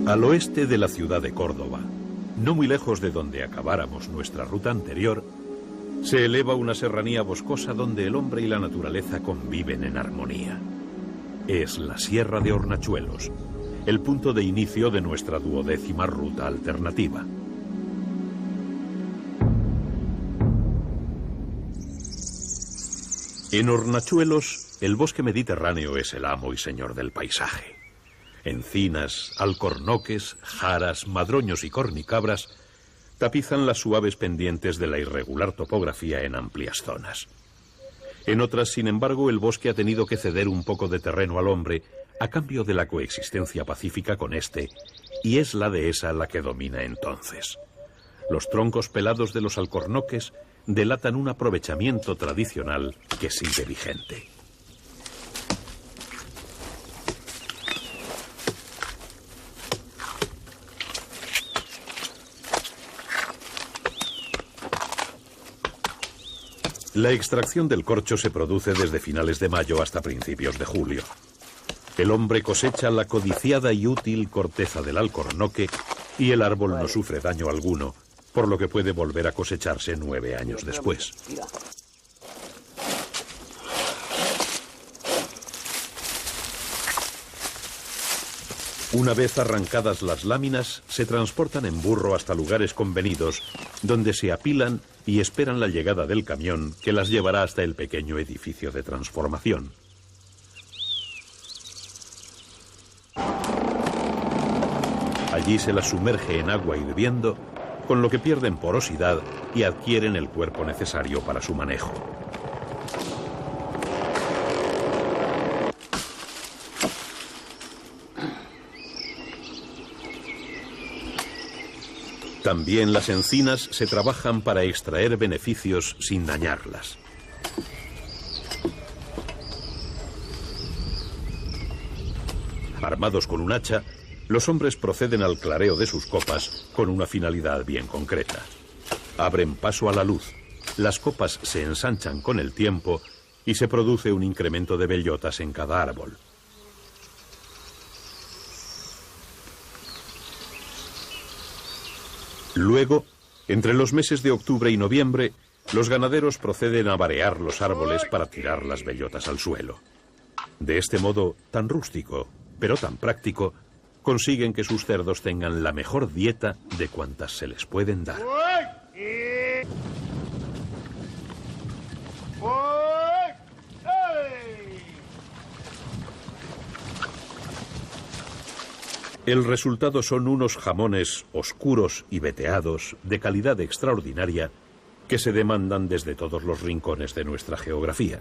Al oeste de la ciudad de Córdoba, no muy lejos de donde acabáramos nuestra ruta anterior, se eleva una serranía boscosa donde el hombre y la naturaleza conviven en armonía. Es la Sierra de Hornachuelos, el punto de inicio de nuestra 12ª ruta alternativa. En Hornachuelos, el bosque mediterráneo es el amo y señor del paisaje. Encinas, alcornoques, jaras, madroños y cornicabras tapizan las suaves pendientes de la irregular topografía en amplias zonas. En otras, sin embargo, el bosque ha tenido que ceder un poco de terreno al hombre a cambio de la coexistencia pacífica con este, y es la dehesa la que domina entonces. Los troncos pelados de los alcornoques delatan un aprovechamiento tradicional que sigue vigente. La extracción del corcho se produce desde finales de mayo hasta principios de julio. El hombre cosecha la codiciada y útil corteza del alcornoque y el árbol no sufre daño alguno, por lo que puede volver a cosecharse 9 años después. Una vez arrancadas las láminas, se transportan en burro hasta lugares convenidos, donde se apilan y esperan la llegada del camión que las llevará hasta el pequeño edificio de transformación. Allí se las sumerge en agua hirviendo, con lo que pierden porosidad y adquieren el cuerpo necesario para su manejo. También las encinas se trabajan para extraer beneficios sin dañarlas. Armados con un hacha, los hombres proceden al clareo de sus copas con una finalidad bien concreta. Abren paso a la luz, las copas se ensanchan con el tiempo y se produce un incremento de bellotas en cada árbol. Luego, entre los meses de octubre y noviembre, los ganaderos proceden a varear los árboles para tirar las bellotas al suelo. De este modo, tan rústico, pero tan práctico, consiguen que sus cerdos tengan la mejor dieta de cuantas se les pueden dar. El resultado son unos jamones oscuros y veteados de calidad extraordinaria que se demandan desde todos los rincones de nuestra geografía.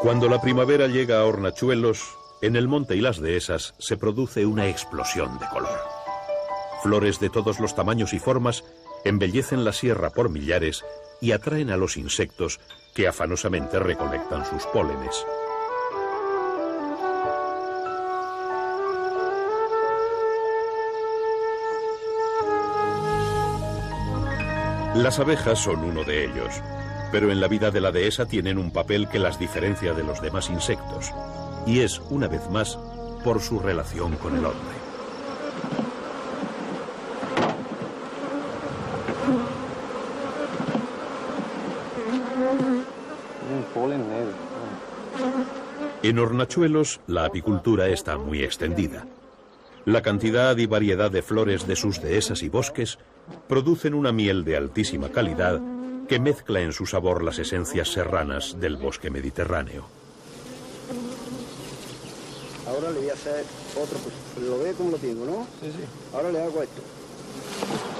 Cuando la primavera llega a Hornachuelos, en el monte y las dehesas se produce una explosión de color. Flores de todos los tamaños y formas embellecen la sierra por millares y atraen a los insectos que afanosamente recolectan sus pólenes. Las abejas son uno de ellos, pero en la vida de la dehesa tienen un papel que las diferencia de los demás insectos, y es, una vez más, por su relación con el hombre. En Hornachuelos, la apicultura está muy extendida. La cantidad y variedad de flores de sus dehesas y bosques producen una miel de altísima calidad que mezcla en su sabor las esencias serranas del bosque mediterráneo. Ahora le voy a hacer otro, pues lo ve como lo tengo, ¿no? Sí, sí. Ahora le hago esto.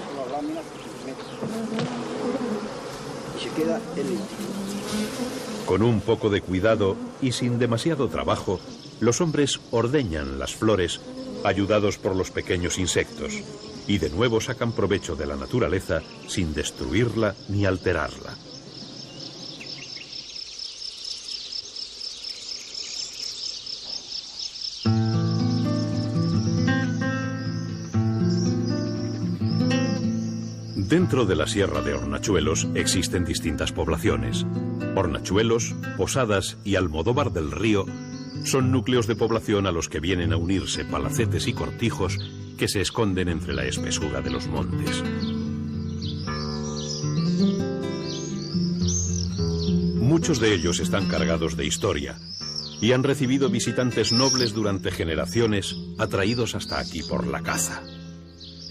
Con las láminas y se queda el líquido. Con un poco de cuidado y sin demasiado trabajo, los hombres ordeñan las flores, ayudados por los pequeños insectos, y de nuevo sacan provecho de la naturaleza sin destruirla ni alterarla. Dentro de la Sierra de Hornachuelos existen distintas poblaciones. Hornachuelos, Posadas y Almodóvar del Río son núcleos de población a los que vienen a unirse palacetes y cortijos que se esconden entre la espesura de los montes. Muchos de ellos están cargados de historia y han recibido visitantes nobles durante generaciones, atraídos hasta aquí por la caza.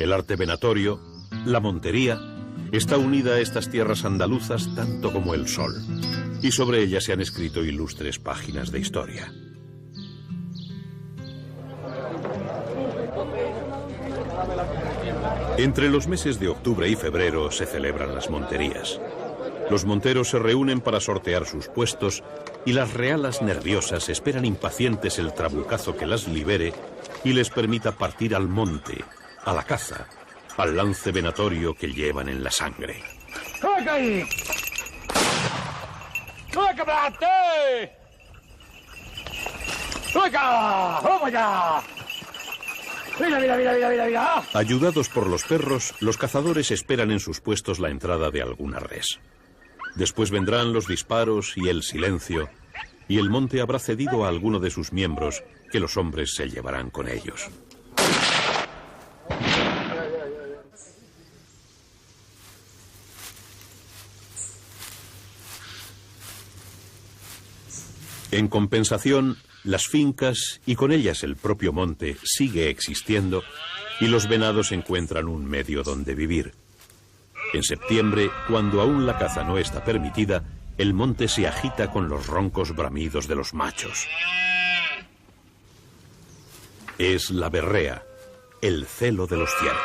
El arte venatorio, la montería, está unida a estas tierras andaluzas tanto como el sol, y sobre ella se han escrito ilustres páginas de historia. Entre los meses de octubre y febrero se celebran las monterías. Los monteros se reúnen para sortear sus puestos y las realas nerviosas esperan impacientes el trabucazo que las libere y les permita partir al monte, a la caza, al lance venatorio que llevan en la sangre. Ayudados por los perros, los cazadores esperan en sus puestos la entrada de alguna res. Después vendrán los disparos y el silencio, y el monte habrá cedido a alguno de sus miembros, que los hombres se llevarán con ellos. En compensación, las fincas y con ellas el propio monte sigue existiendo y los venados encuentran un medio donde vivir. En septiembre, cuando aún la caza no está permitida, el monte se agita con los roncos bramidos de los machos. Es la berrea, el celo de los ciervos.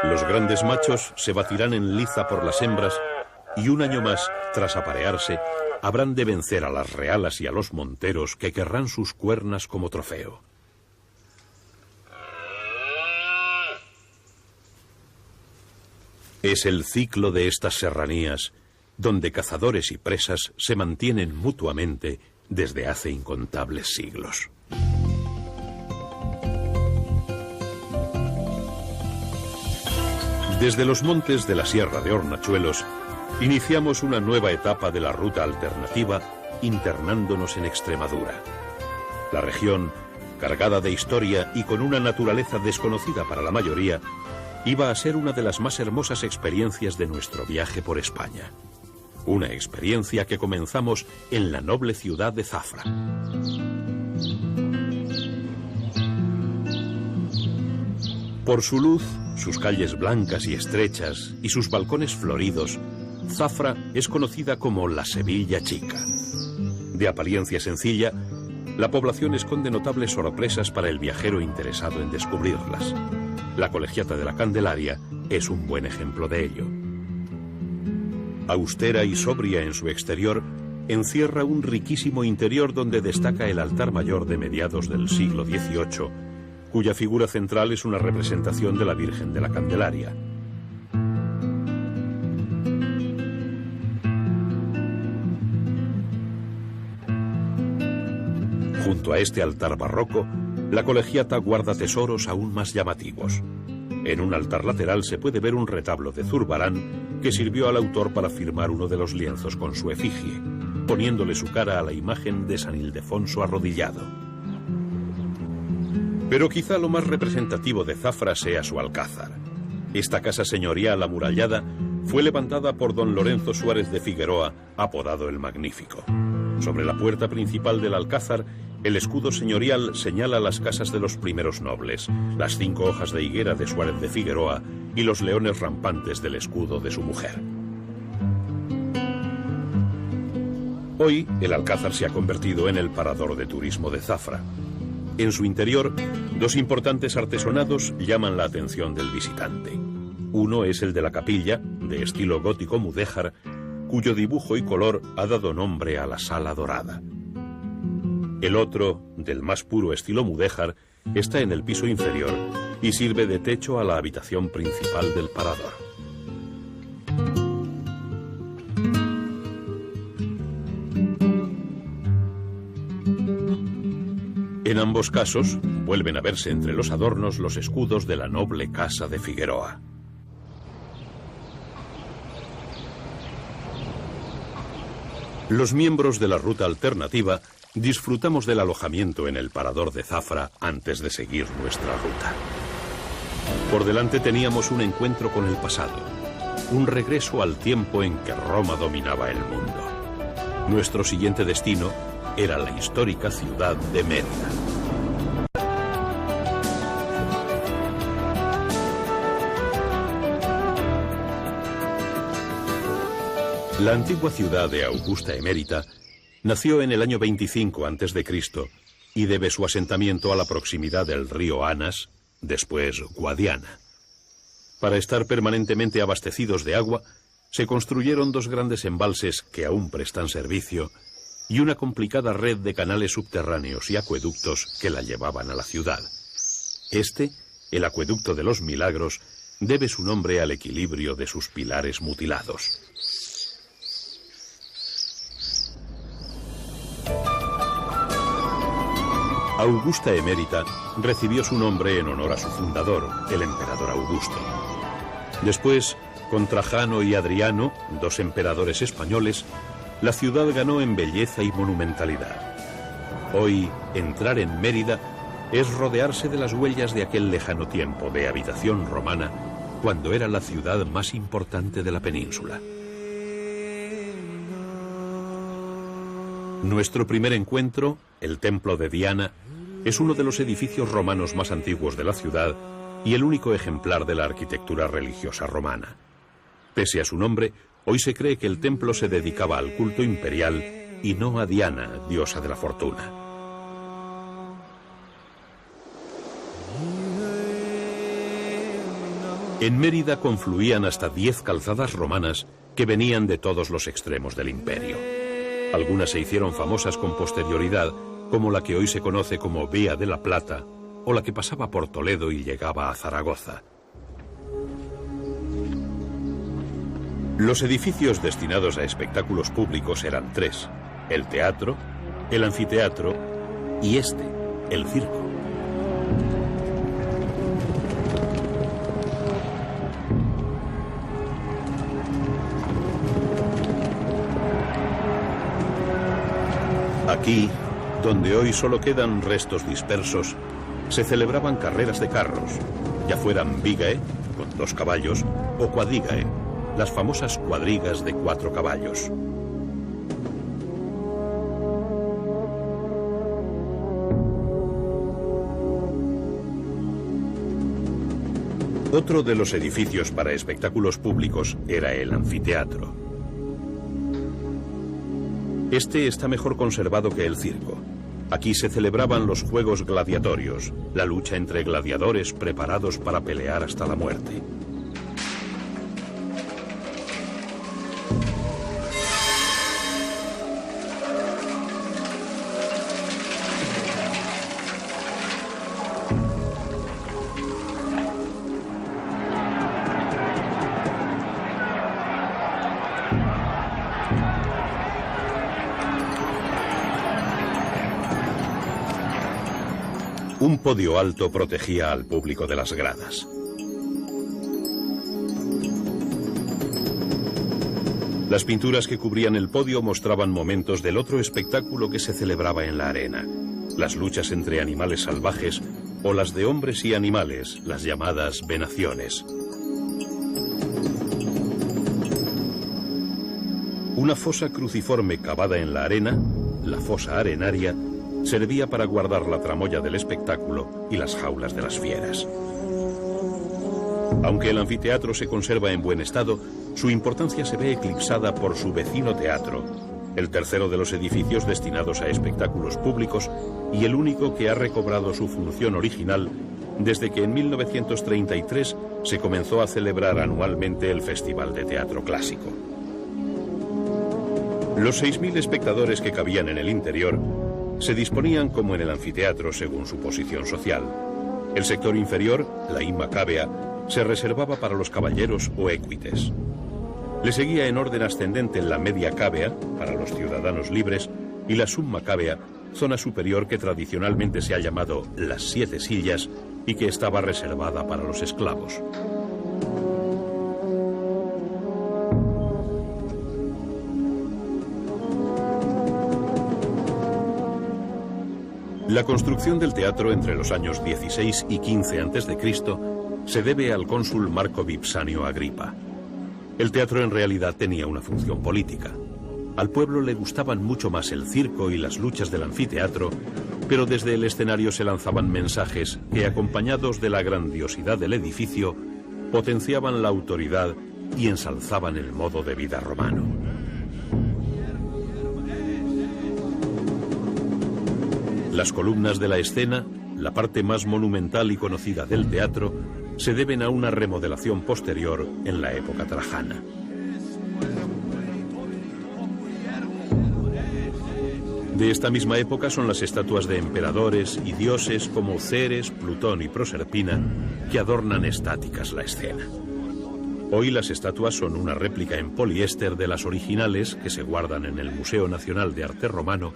Los grandes machos se batirán en liza por las hembras y un año más, tras aparearse, habrán de vencer a las realas y a los monteros que querrán sus cuernas como trofeo. Es el ciclo de estas serranías, donde cazadores y presas se mantienen mutuamente desde hace incontables siglos. Desde los montes de la Sierra de Hornachuelos, iniciamos una nueva etapa de la ruta alternativa, internándonos en Extremadura. La región, cargada de historia y con una naturaleza desconocida para la mayoría, iba a ser una de las más hermosas experiencias de nuestro viaje por España. Una experiencia que comenzamos en la noble ciudad de Zafra. Por su luz, sus calles blancas y estrechas y sus balcones floridos, Zafra es conocida como la Sevilla Chica. De apariencia sencilla, la población esconde notables sorpresas para el viajero interesado en descubrirlas. La Colegiata de la Candelaria es un buen ejemplo de ello. Austera y sobria en su exterior, encierra un riquísimo interior donde destaca el altar mayor de mediados del siglo XVIII, cuya figura central es una representación de la Virgen de la Candelaria. Junto a este altar barroco, la Colegiata guarda tesoros aún más llamativos. En un altar lateral se puede ver un retablo de Zurbarán que sirvió al autor para firmar uno de los lienzos con su efigie, poniéndole su cara a la imagen de San Ildefonso arrodillado. Pero quizá lo más representativo de Zafra sea su alcázar. Esta casa señorial amurallada fue levantada por don Lorenzo Suárez de Figueroa, apodado el Magnífico. Sobre la puerta principal del alcázar, el escudo señorial señala las casas de los primeros nobles, las 5 hojas de higuera de Suárez de Figueroa y los leones rampantes del escudo de su mujer. Hoy, el alcázar se ha convertido en el parador de turismo de Zafra. En su interior, 2 importantes artesonados llaman la atención del visitante. Uno es el de la capilla, de estilo gótico mudéjar, cuyo dibujo y color ha dado nombre a la Sala Dorada. El otro, del más puro estilo mudéjar, está en el piso inferior y sirve de techo a la habitación principal del parador. En ambos casos, vuelven a verse entre los adornos los escudos de la noble casa de Figueroa. Los miembros de la ruta alternativa disfrutamos del alojamiento en el parador de Zafra antes de seguir nuestra ruta. Por delante teníamos un encuentro con el pasado, un regreso al tiempo en que Roma dominaba el mundo. Nuestro siguiente destino era la histórica ciudad de Mérida. La antigua ciudad de Augusta Emérita nació en el año 25 a.C. y debe su asentamiento a la proximidad del río Anas, después Guadiana. Para estar permanentemente abastecidos de agua, se construyeron dos grandes embalses que aún prestan servicio y una complicada red de canales subterráneos y acueductos que la llevaban a la ciudad. Este, el Acueducto de los Milagros, debe su nombre al equilibrio de sus pilares mutilados. Augusta Emérita recibió su nombre en honor a su fundador, el emperador Augusto. Después, con Trajano y Adriano, dos emperadores españoles, la ciudad ganó en belleza y monumentalidad. Hoy, entrar en Mérida es rodearse de las huellas de aquel lejano tiempo de habitación romana, cuando era la ciudad más importante de la península. Nuestro primer encuentro, el Templo de Diana, es uno de los edificios romanos más antiguos de la ciudad y el único ejemplar de la arquitectura religiosa romana. Pese a su nombre, hoy se cree que el templo se dedicaba al culto imperial y no a Diana, diosa de la fortuna. En Mérida confluían hasta 10 calzadas romanas que venían de todos los extremos del imperio. Algunas se hicieron famosas con posterioridad, como la que hoy se conoce como Vía de la Plata, o la que pasaba por Toledo y llegaba a Zaragoza. Los edificios destinados a espectáculos públicos eran 3: el teatro, el anfiteatro y el circo. Aquí, donde hoy solo quedan restos dispersos, se celebraban carreras de carros, ya fueran vigae, con 2 caballos, o quadrigae, las famosas cuadrigas de 4 caballos. Otro de los edificios para espectáculos públicos era el anfiteatro. Este está mejor conservado que el circo. Aquí se celebraban los juegos gladiatorios, la lucha entre gladiadores preparados para pelear hasta la muerte. Un podio alto protegía al público de las gradas. Las pinturas que cubrían el podio mostraban momentos del otro espectáculo que se celebraba en la arena: las luchas entre animales salvajes o las de hombres y animales, las llamadas venaciones. Una fosa cruciforme cavada en la arena, la fosa arenaria, servía para guardar la tramoya del espectáculo y las jaulas de las fieras. Aunque el anfiteatro se conserva en buen estado, su importancia se ve eclipsada por su vecino teatro, el tercero de los edificios destinados a espectáculos públicos y el único que ha recobrado su función original desde que en 1933 se comenzó a celebrar anualmente el Festival de Teatro Clásico. Los 6.000 espectadores que cabían en el interior se disponían como en el anfiteatro según su posición social. El sector inferior, la imma cavea, se reservaba para los caballeros o equites. Le seguía en orden ascendente la media cavea, para los ciudadanos libres, y la summa cavea, zona superior que tradicionalmente se ha llamado las 7 sillas y que estaba reservada para los esclavos. La construcción del teatro entre los años 16 y 15 a.C. se debe al cónsul Marco Vipsanio Agripa. El teatro en realidad tenía una función política. Al pueblo le gustaban mucho más el circo y las luchas del anfiteatro, pero desde el escenario se lanzaban mensajes que, acompañados de la grandiosidad del edificio, potenciaban la autoridad y ensalzaban el modo de vida romano. Las columnas de la escena, la parte más monumental y conocida del teatro, se deben a una remodelación posterior en la época trajana. De esta misma época son las estatuas de emperadores y dioses como Ceres, Plutón y Proserpina, que adornan estáticas la escena. Hoy las estatuas son una réplica en poliéster de las originales que se guardan en el Museo Nacional de Arte Romano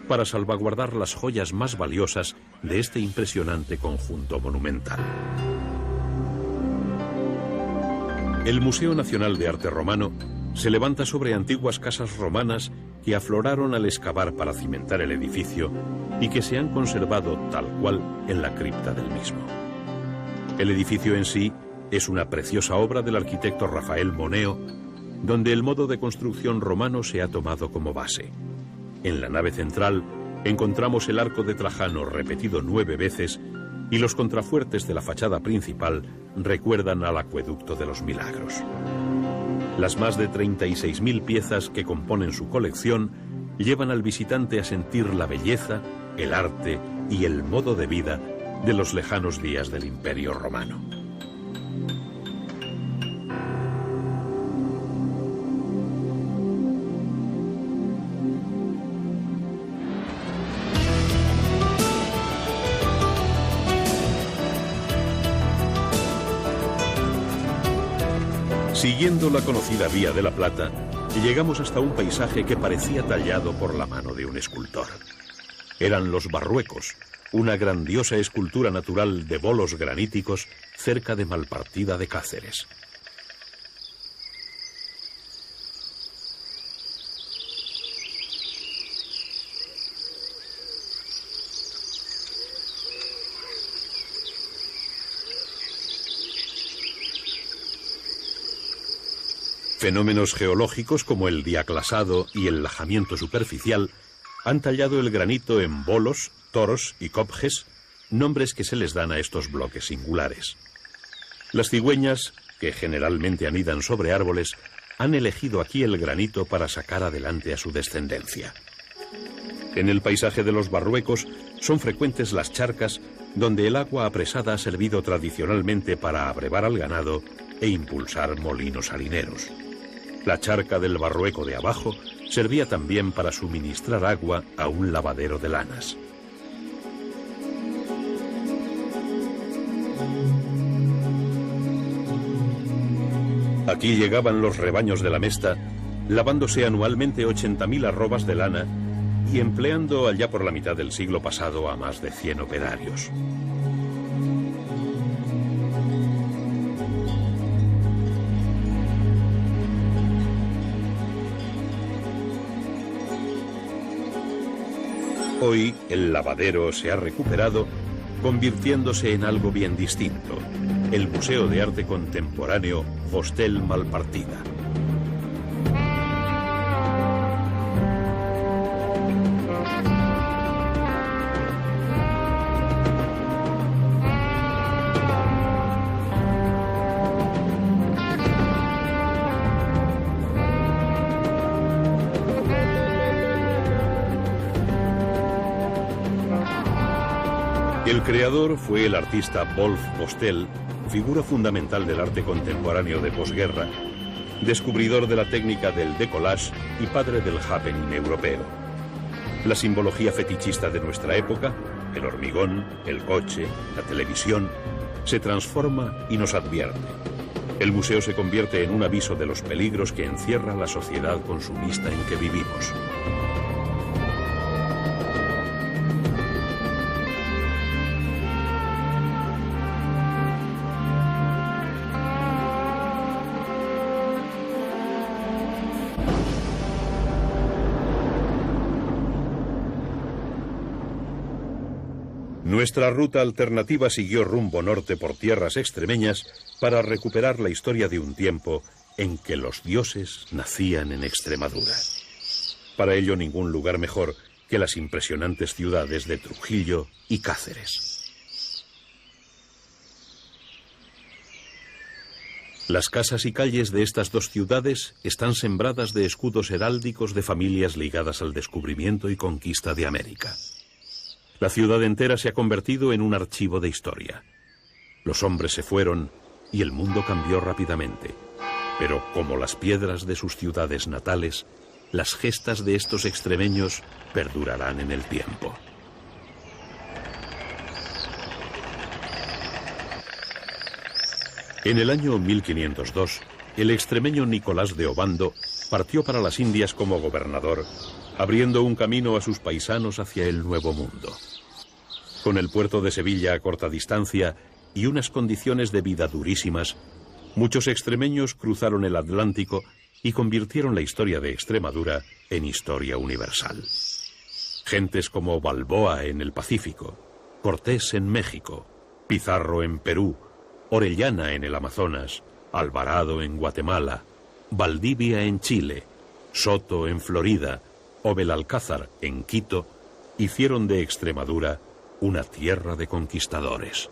para salvaguardar las joyas más valiosas de este impresionante conjunto monumental. El Museo Nacional de Arte Romano se levanta sobre antiguas casas romanas que afloraron al excavar para cimentar el edificio y que se han conservado tal cual en la cripta del mismo. El edificio en sí es una preciosa obra del arquitecto Rafael Moneo, donde el modo de construcción romano se ha tomado como base. En la nave central encontramos el arco de Trajano repetido 9 veces y los contrafuertes de la fachada principal recuerdan al acueducto de los Milagros. Las más de 36.000 piezas que componen su colección llevan al visitante a sentir la belleza, el arte y el modo de vida de los lejanos días del Imperio Romano. Siguiendo la conocida Vía de la Plata, llegamos hasta un paisaje que parecía tallado por la mano de un escultor. Eran los Barruecos, una grandiosa escultura natural de bolos graníticos cerca de Malpartida de Cáceres. Fenómenos geológicos como el diaclasado y el lajamiento superficial han tallado el granito en bolos, toros y copjes, nombres que se les dan a estos bloques singulares. Las cigüeñas, que generalmente anidan sobre árboles, han elegido aquí el granito para sacar adelante a su descendencia. En el paisaje de los Barruecos son frecuentes las charcas, donde el agua apresada ha servido tradicionalmente para abrevar al ganado e impulsar molinos harineros. La charca del Barrueco de abajo servía también para suministrar agua a un lavadero de lanas. Aquí llegaban los rebaños de la Mesta, lavándose anualmente 80.000 arrobas de lana y empleando allá por la mitad del siglo pasado a más de 100 operarios. Hoy el lavadero se ha recuperado, convirtiéndose en algo bien distinto, el Museo de Arte Contemporáneo Hostel Malpartida. El creador fue el artista Wolf Postel, figura fundamental del arte contemporáneo de posguerra, descubridor de la técnica del decollage y padre del happening europeo. La simbología fetichista de nuestra época, el hormigón, el coche, la televisión, se transforma y nos advierte. El museo se convierte en un aviso de los peligros que encierra la sociedad consumista en que vivimos. Nuestra ruta alternativa siguió rumbo norte por tierras extremeñas para recuperar la historia de un tiempo en que los dioses nacían en Extremadura. Para ello, ningún lugar mejor que las impresionantes ciudades de Trujillo y Cáceres. Las casas y calles de estas dos ciudades están sembradas de escudos heráldicos de familias ligadas al descubrimiento y conquista de América. La ciudad entera se ha convertido en un archivo de historia. Los hombres se fueron y el mundo cambió rápidamente. Pero como las piedras de sus ciudades natales, las gestas de estos extremeños perdurarán en el tiempo. En el año 1502, el extremeño Nicolás de Obando partió para las Indias como gobernador, abriendo un camino a sus paisanos hacia el Nuevo Mundo. Con el puerto de Sevilla a corta distancia y unas condiciones de vida durísimas, muchos extremeños cruzaron el Atlántico y convirtieron la historia de Extremadura en historia universal. Gentes como Balboa en el Pacífico, Cortés en México, Pizarro en Perú, Orellana en el Amazonas, Alvarado en Guatemala, Valdivia en Chile, Soto en Florida o Belalcázar en Quito, hicieron de Extremadura una tierra de conquistadores.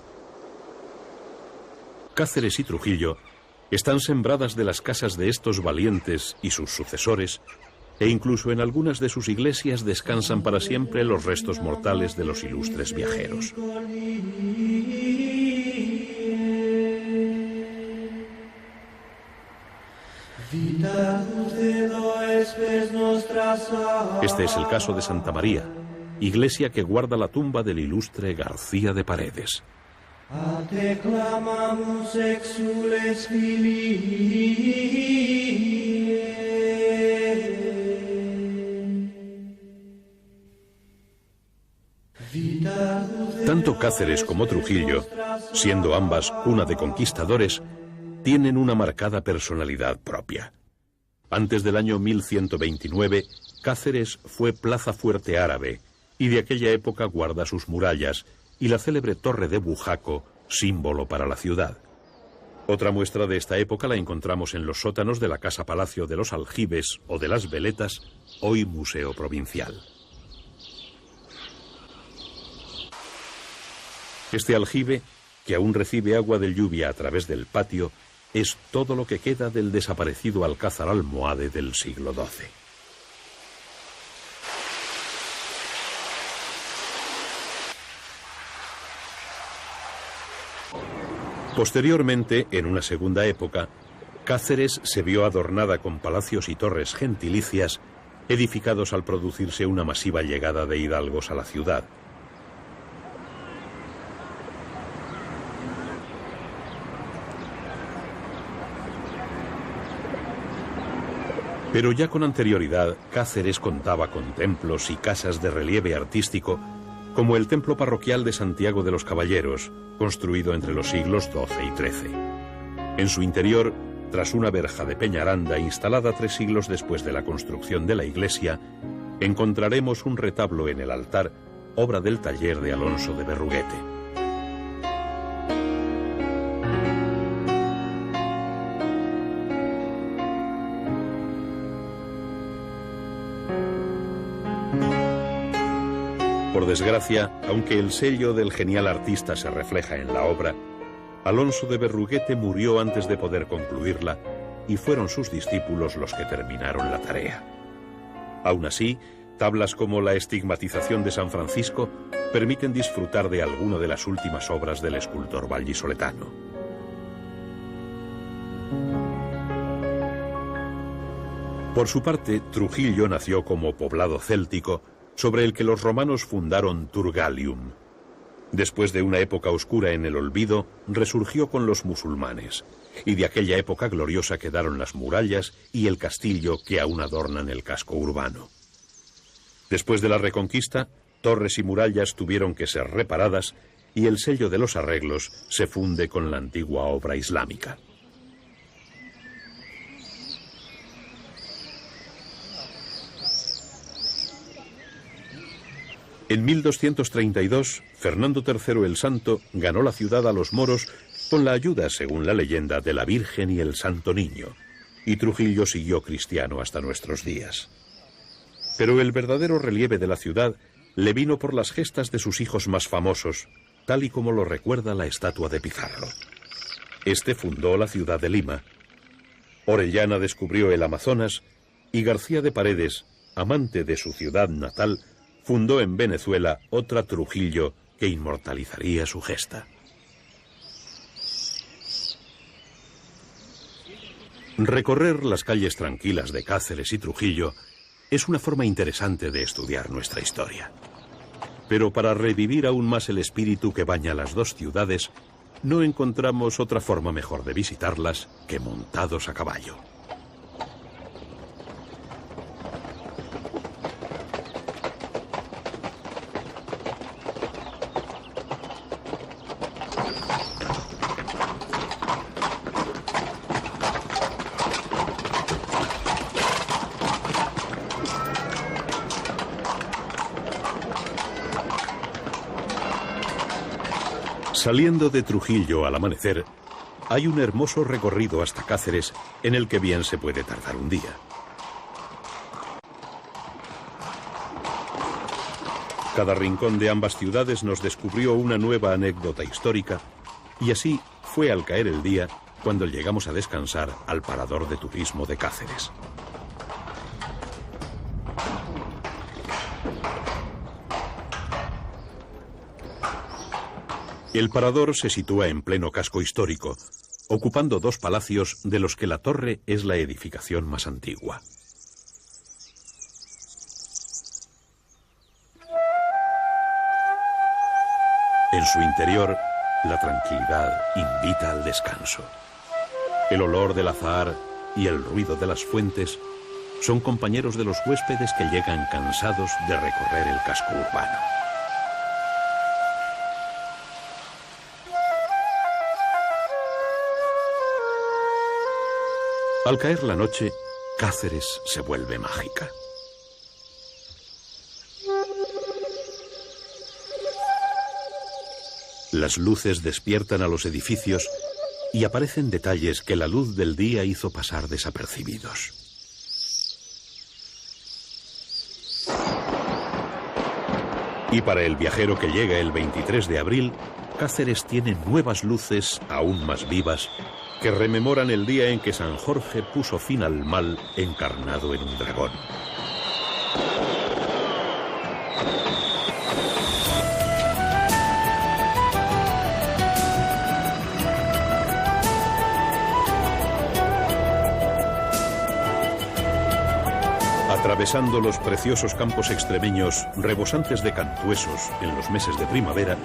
Cáceres y Trujillo están sembradas de las casas de estos valientes y sus sucesores, e incluso en algunas de sus iglesias descansan para siempre los restos mortales de los ilustres viajeros. Este es el caso de Santa María, iglesia que guarda la tumba del ilustre García de Paredes. Tanto Cáceres como Trujillo, siendo ambas cuna de conquistadores, tienen una marcada personalidad propia. Antes del año 1129, Cáceres fue plaza fuerte árabe y de aquella época guarda sus murallas y la célebre torre de Bujaco, símbolo para la ciudad. Otra muestra de esta época la encontramos en los sótanos de la Casa Palacio de los Aljibes o de las Veletas, hoy Museo Provincial. Este aljibe, que aún recibe agua de lluvia a través del patio, es todo lo que queda del desaparecido alcázar almohade del siglo XII. Posteriormente, en una segunda época, Cáceres se vio adornada con palacios y torres gentilicias edificados al producirse una masiva llegada de hidalgos a la ciudad. Pero ya con anterioridad, Cáceres contaba con templos y casas de relieve artístico, como el templo parroquial de Santiago de los Caballeros, construido entre los siglos XII y XIII. En su interior, tras una verja de peñaranda instalada 3 siglos después de la construcción de la iglesia, encontraremos un retablo en el altar, obra del taller de Alonso de Berruguete. Por desgracia, aunque el sello del genial artista se refleja en la obra, Alonso de Berruguete murió antes de poder concluirla y fueron sus discípulos los que terminaron la tarea. Aún así, tablas como la Estigmatización de San Francisco permiten disfrutar de alguna de las últimas obras del escultor vallisoletano. Por su parte, Trujillo nació como poblado céltico sobre el que los romanos fundaron Turgalium. Después de una época oscura en el olvido, resurgió con los musulmanes, y de aquella época gloriosa quedaron las murallas y el castillo que aún adornan el casco urbano. Después de la Reconquista, torres y murallas tuvieron que ser reparadas y el sello de los arreglos se funde con la antigua obra islámica. En 1232, Fernando III el Santo ganó la ciudad a los moros con la ayuda, según la leyenda, de la Virgen y el Santo Niño, y Trujillo siguió cristiano hasta nuestros días. Pero el verdadero relieve de la ciudad le vino por las gestas de sus hijos más famosos, tal y como lo recuerda la estatua de Pizarro. Este fundó la ciudad de Lima. Orellana descubrió el Amazonas y García de Paredes, amante de su ciudad natal, fundó en Venezuela otra Trujillo que inmortalizaría su gesta. Recorrer las calles tranquilas de Cáceres y Trujillo es una forma interesante de estudiar nuestra historia. Pero para revivir aún más el espíritu que baña las dos ciudades, no encontramos otra forma mejor de visitarlas que montados a caballo. Saliendo de Trujillo al amanecer, hay un hermoso recorrido hasta Cáceres en el que bien se puede tardar un día. Cada rincón de ambas ciudades nos descubrió una nueva anécdota histórica, y así fue al caer el día cuando llegamos a descansar al Parador de Turismo de Cáceres. El parador se sitúa en pleno casco histórico, ocupando dos palacios de los que la torre es la edificación más antigua. En su interior, la tranquilidad invita al descanso. El olor del azahar y el ruido de las fuentes son compañeros de los huéspedes que llegan cansados de recorrer el casco urbano. Al caer la noche, Cáceres se vuelve mágica. Las luces despiertan a los edificios y aparecen detalles que la luz del día hizo pasar desapercibidos. Y para el viajero que llega el 23 de abril, Cáceres tiene nuevas luces aún más vivas que rememoran el día en que San Jorge puso fin al mal encarnado en un dragón. Atravesando los preciosos campos extremeños rebosantes de cantuesos en los meses de primavera,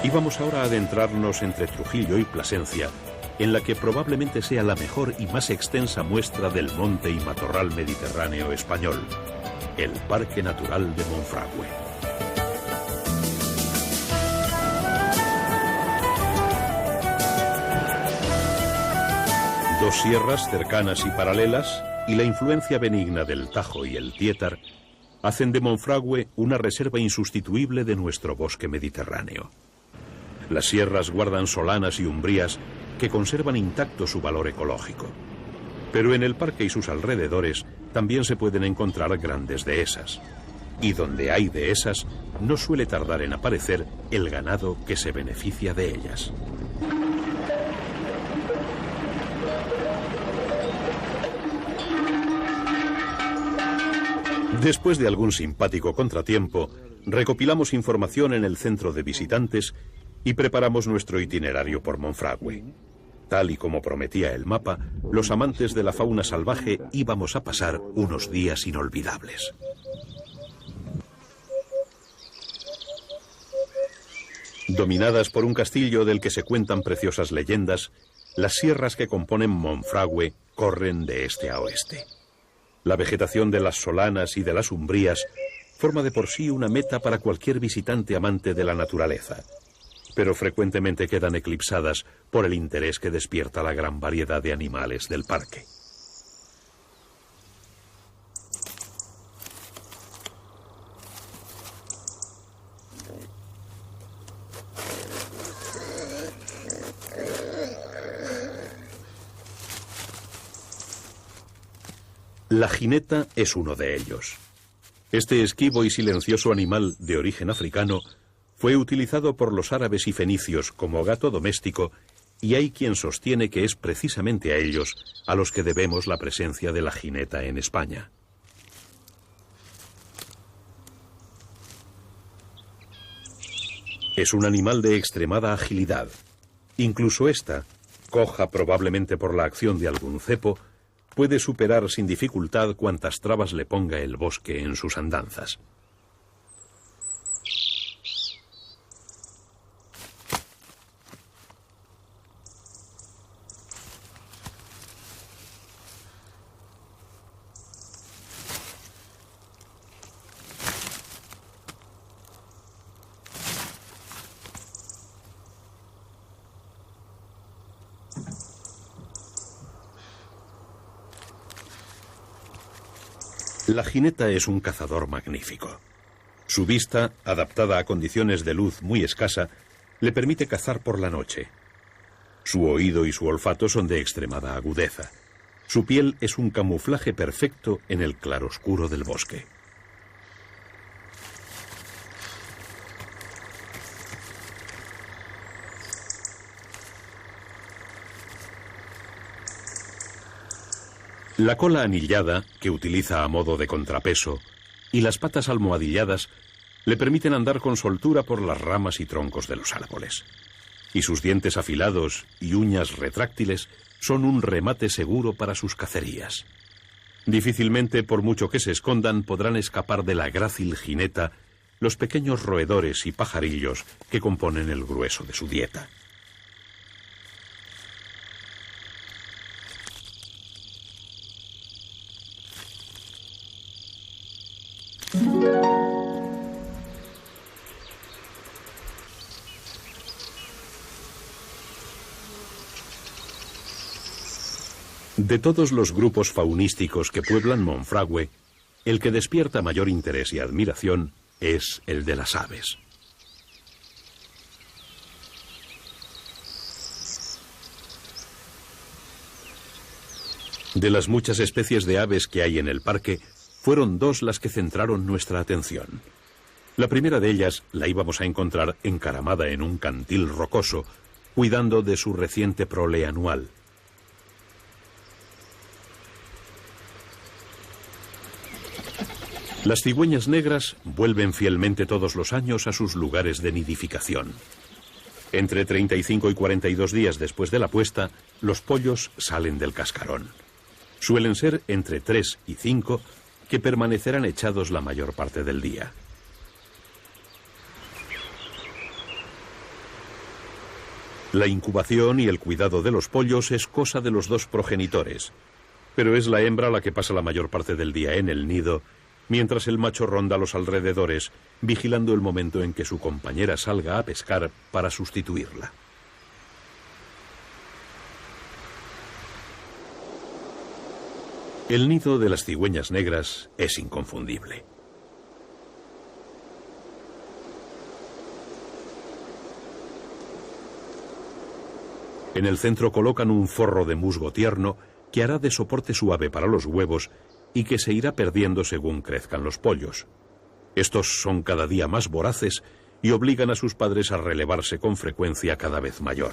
íbamos ahora a adentrarnos entre Trujillo y Plasencia, en la que probablemente sea la mejor y más extensa muestra del monte y matorral mediterráneo español, el Parque Natural de Monfragüe. Dos sierras cercanas y paralelas, y la influencia benigna del Tajo y el Tietar, hacen de Monfragüe una reserva insustituible de nuestro bosque mediterráneo. Las sierras guardan solanas y umbrías que conservan intacto su valor ecológico. Pero en el parque y sus alrededores también se pueden encontrar grandes dehesas. Y donde hay dehesas, no suele tardar en aparecer el ganado que se beneficia de ellas. Después de algún simpático contratiempo, recopilamos información en el centro de visitantes y preparamos nuestro itinerario por Monfragüe. Tal y como prometía el mapa, los amantes de la fauna salvaje íbamos a pasar unos días inolvidables. Dominadas por un castillo del que se cuentan preciosas leyendas, las sierras que componen Monfragüe corren de este a oeste. La vegetación de las solanas y de las umbrías forma de por sí una meta para cualquier visitante amante de la naturaleza, pero frecuentemente quedan eclipsadas por el interés que despierta la gran variedad de animales del parque. La jineta es uno de ellos. Este esquivo y silencioso animal de origen africano fue utilizado por los árabes y fenicios como gato doméstico, y hay quien sostiene que es precisamente a ellos a los que debemos la presencia de la jineta en España. Es un animal de extremada agilidad. Incluso esta, coja probablemente por la acción de algún cepo, puede superar sin dificultad cuantas trabas le ponga el bosque en sus andanzas. La jineta es un cazador magnífico. Su vista, adaptada a condiciones de luz muy escasa, le permite cazar por la noche. Su oído y su olfato son de extremada agudeza. Su piel es un camuflaje perfecto en el claroscuro del bosque. La cola anillada, que utiliza a modo de contrapeso, y las patas almohadilladas le permiten andar con soltura por las ramas y troncos de los árboles. Y sus dientes afilados y uñas retráctiles son un remate seguro para sus cacerías. Difícilmente, por mucho que se escondan, podrán escapar de la grácil jineta los pequeños roedores y pajarillos que componen el grueso de su dieta. De todos los grupos faunísticos que pueblan Monfragüe, el que despierta mayor interés y admiración es el de las aves. De las muchas especies de aves que hay en el parque, fueron dos las que centraron nuestra atención. La primera de ellas la íbamos a encontrar encaramada en un cantil rocoso, cuidando de su reciente prole anual. Las cigüeñas negras vuelven fielmente todos los años a sus lugares de nidificación. Entre 35 y 42 días después de la puesta, los pollos salen del cascarón. Suelen ser entre 3 y 5 que permanecerán echados la mayor parte del día. La incubación y el cuidado de los pollos es cosa de los dos progenitores, pero es la hembra la que pasa la mayor parte del día en el nido, mientras el macho ronda los alrededores, vigilando el momento en que su compañera salga a pescar para sustituirla. El nido de las cigüeñas negras es inconfundible. En el centro colocan un forro de musgo tierno que hará de soporte suave para los huevos y que se irá perdiendo según crezcan los pollos. Estos son cada día más voraces y obligan a sus padres a relevarse con frecuencia cada vez mayor.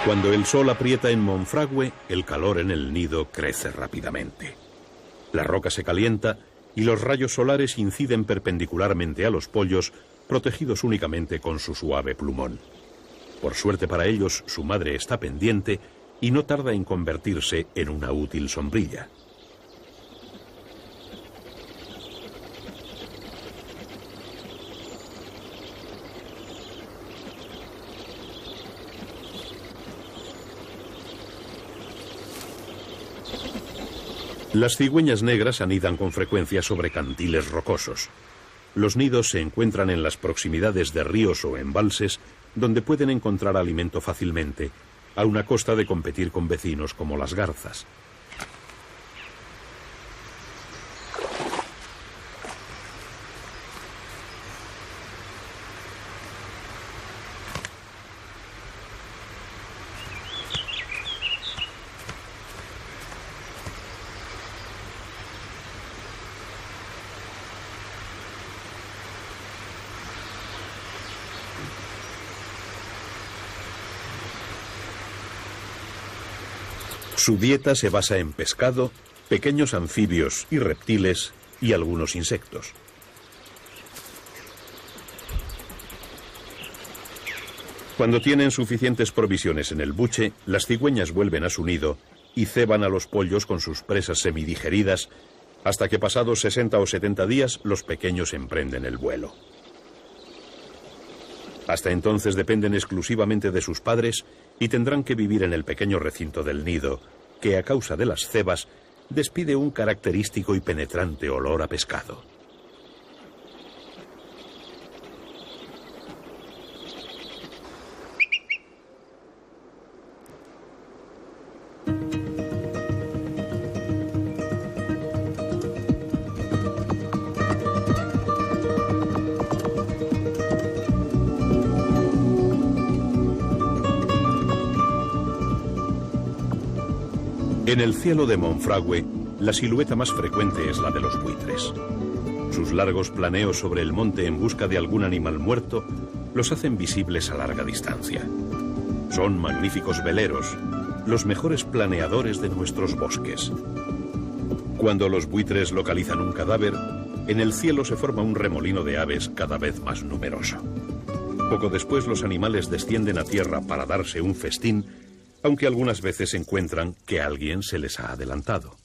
Cuando el sol aprieta en Monfragüe, el calor en el nido crece rápidamente. La roca se calienta y los rayos solares inciden perpendicularmente a los pollos, protegidos únicamente con su suave plumón. Por suerte para ellos, su madre está pendiente y no tarda en convertirse en una útil sombrilla. Las cigüeñas negras anidan con frecuencia sobre cantiles rocosos. Los nidos se encuentran en las proximidades de ríos o embalses, donde pueden encontrar alimento fácilmente, a una costa de competir con vecinos como las garzas. Su dieta se basa en pescado, pequeños anfibios y reptiles y algunos insectos. Cuando tienen suficientes provisiones en el buche, las cigüeñas vuelven a su nido y ceban a los pollos con sus presas semidigeridas hasta que pasados 60 o 70 días los pequeños emprenden el vuelo. Hasta entonces dependen exclusivamente de sus padres y tendrán que vivir en el pequeño recinto del nido, que a causa de las cebas despide un característico y penetrante olor a pescado. En el cielo de Monfragüe, la silueta más frecuente es la de los buitres. Sus largos planeos sobre el monte en busca de algún animal muerto los hacen visibles a larga distancia. Son magníficos veleros, los mejores planeadores de nuestros bosques. Cuando los buitres localizan un cadáver, en el cielo se forma un remolino de aves cada vez más numeroso. Poco después los animales descienden a tierra para darse un festín, aunque algunas veces encuentran que alguien se les ha adelantado.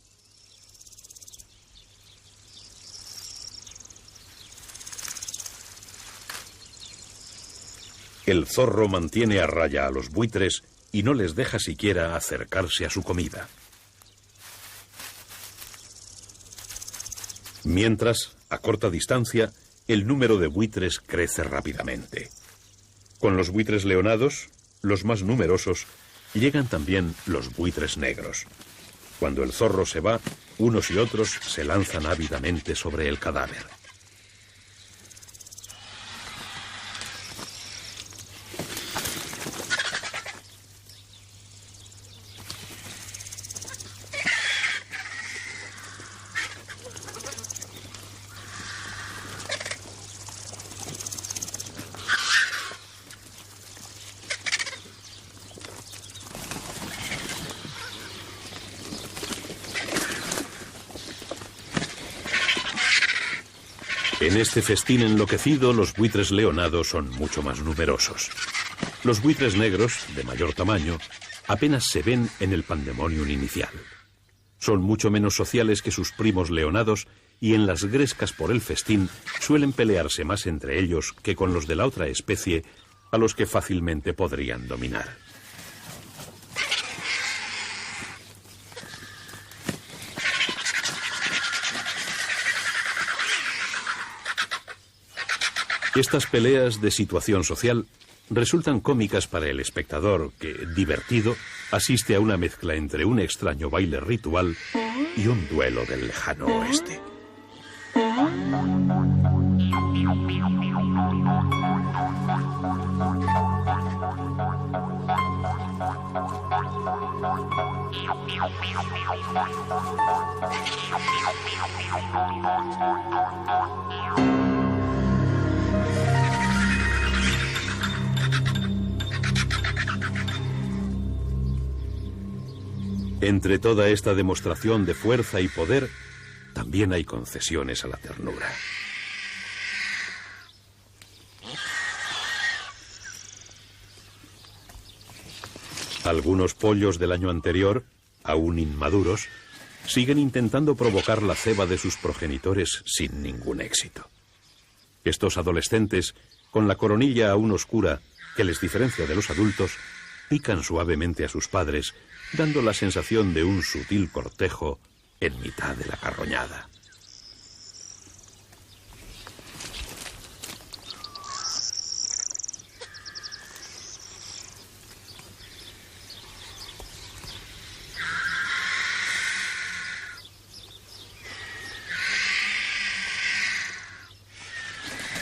El zorro mantiene a raya a los buitres y no les deja siquiera acercarse a su comida. Mientras, a corta distancia, el número de buitres crece rápidamente. Con los buitres leonados, los más numerosos, llegan también los buitres negros. Cuando el zorro se va, unos y otros se lanzan ávidamente sobre el cadáver. En este festín enloquecido, los buitres leonados son mucho más numerosos. Los buitres negros, de mayor tamaño, apenas se ven en el pandemonium inicial. Son mucho menos sociales que sus primos leonados y en las grescas por el festín suelen pelearse más entre ellos que con los de la otra especie, a los que fácilmente podrían dominar. Estas peleas de situación social resultan cómicas para el espectador que, divertido, asiste a una mezcla entre un extraño baile ritual y un duelo del lejano oeste. Entre toda esta demostración de fuerza y poder, también hay concesiones a la ternura. Algunos pollos del año anterior, aún inmaduros, siguen intentando provocar la ceba de sus progenitores sin ningún éxito. Estos adolescentes, con la coronilla aún oscura que les diferencia de los adultos, pican suavemente a sus padres, dando la sensación de un sutil cortejo en mitad de la carroñada.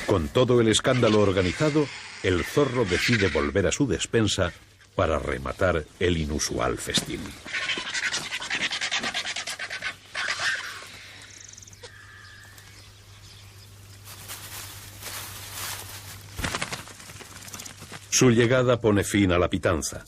Con todo el escándalo organizado, el zorro decide volver a su despensa para rematar el inusual festín. Su llegada pone fin a la pitanza.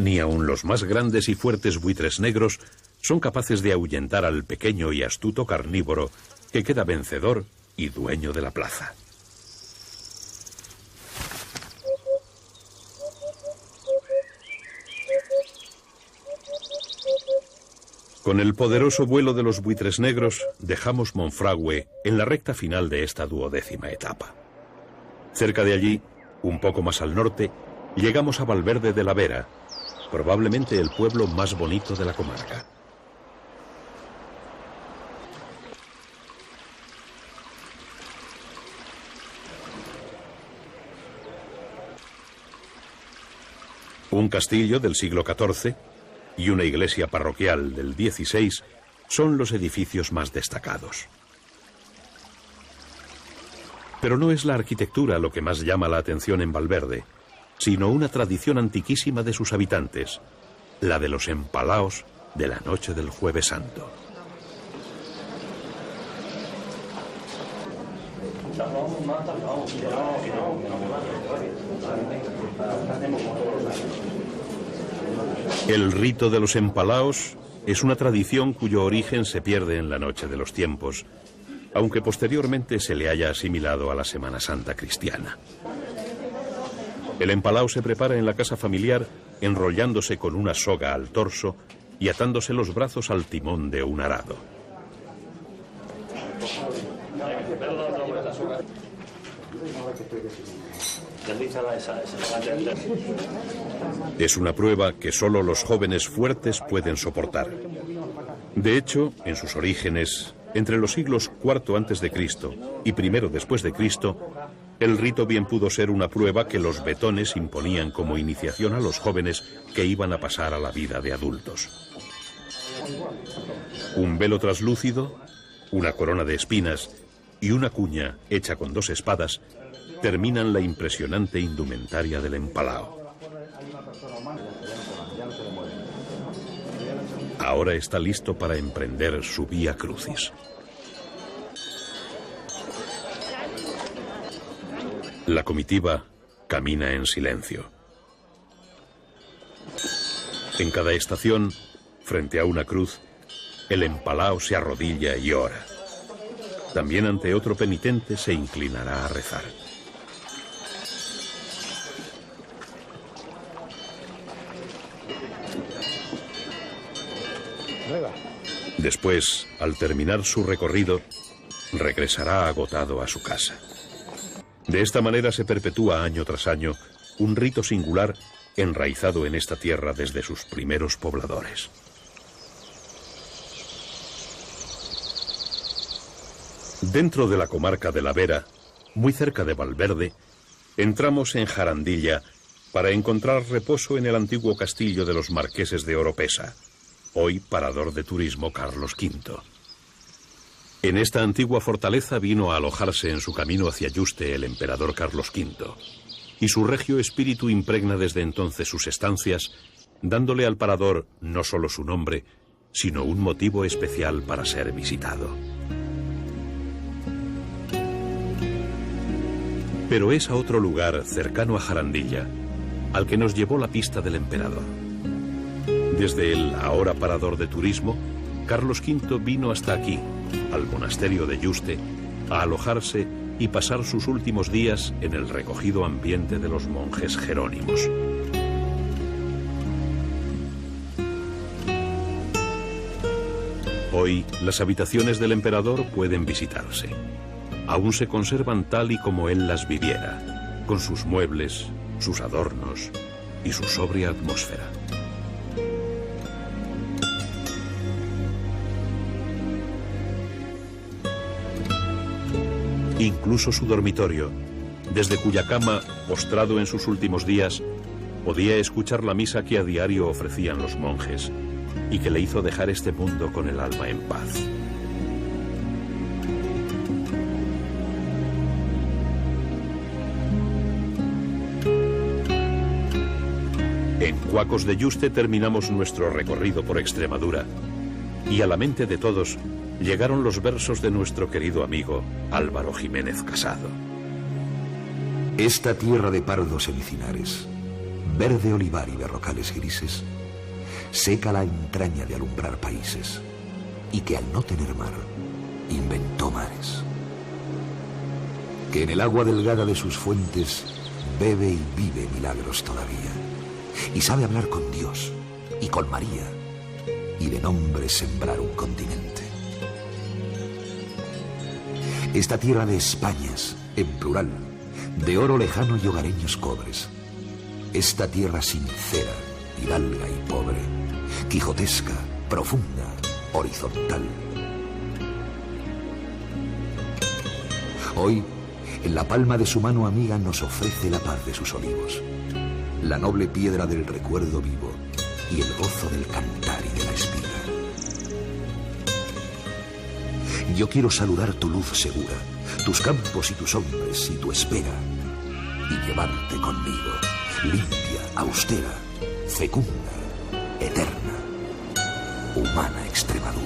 Ni aun los más grandes y fuertes buitres negros son capaces de ahuyentar al pequeño y astuto carnívoro que queda vencedor y dueño de la plaza. Con el poderoso vuelo de los buitres negros, dejamos Monfragüe en la recta final de esta 12ª etapa. Cerca de allí, un poco más al norte, llegamos a Valverde de la Vera, probablemente el pueblo más bonito de la comarca. Un castillo del siglo XIV y una iglesia parroquial del XVI son los edificios más destacados. Pero no es la arquitectura lo que más llama la atención en Valverde, sino una tradición antiquísima de sus habitantes, la de los empalaos de la noche del Jueves Santo. El rito de los empalaos es una tradición cuyo origen se pierde en la noche de los tiempos, aunque posteriormente se le haya asimilado a la Semana Santa cristiana. El empalao se prepara en la casa familiar enrollándose con una soga al torso y atándose los brazos al timón de un arado. Es una prueba que solo los jóvenes fuertes pueden soportar. De hecho, en sus orígenes, entre los siglos IV a.C. y I después de Cristo, el rito bien pudo ser una prueba que los betones imponían como iniciación a los jóvenes que iban a pasar a la vida de adultos. Un velo traslúcido, una corona de espinas y una cuña hecha con 2 espadas terminan la impresionante indumentaria del empalao. Ahora está listo para emprender su vía crucis. La comitiva camina en silencio. En cada estación, frente a una cruz, el empalao se arrodilla y ora. También ante otro penitente se inclinará a rezar. Después, al terminar su recorrido, regresará agotado a su casa. De esta manera se perpetúa año tras año un rito singular enraizado en esta tierra desde sus primeros pobladores. Dentro de la comarca de la Vera, muy cerca de Valverde, entramos en Jarandilla para encontrar reposo en el antiguo castillo de los marqueses de Oropesa, hoy parador de turismo Carlos V. En esta antigua fortaleza vino a alojarse en su camino hacia Yuste el emperador Carlos V, y su regio espíritu impregna desde entonces sus estancias, dándole al parador no solo su nombre, sino un motivo especial para ser visitado. Pero es a otro lugar cercano a Jarandilla al que nos llevó la pista del emperador. Desde el ahora parador de turismo, Carlos V vino hasta aquí, al monasterio de Yuste, a alojarse y pasar sus últimos días en el recogido ambiente de los monjes jerónimos. Hoy, las habitaciones del emperador pueden visitarse. Aún se conservan tal y como él las viviera, con sus muebles, sus adornos y su sobria atmósfera. Incluso su dormitorio, desde cuya cama, postrado en sus últimos días, podía escuchar la misa que a diario ofrecían los monjes y que le hizo dejar este mundo con el alma en paz. En Cuacos de Yuste terminamos nuestro recorrido por Extremadura y a la mente de todos llegaron los versos de nuestro querido amigo Álvaro Jiménez Casado. Esta tierra de pardos encinares, verde olivar y berrocales grises, seca la entraña de alumbrar países, y que al no tener mar, inventó mares. Que en el agua delgada de sus fuentes bebe y vive milagros todavía, y sabe hablar con Dios y con María, y de nombre sembrar un continente. Esta tierra de Españas, en plural, de oro lejano y hogareños cobres, esta tierra sincera, hidalga y pobre, quijotesca, profunda, horizontal. Hoy, en la palma de su mano amiga nos ofrece la paz de sus olivos, la noble piedra del recuerdo vivo y el gozo del cantar y de la espiga. Yo quiero saludar tu luz segura, tus campos y tus hombres y tu espera, y llevarte conmigo, limpia, austera, fecunda, eterna, humana Extremadura.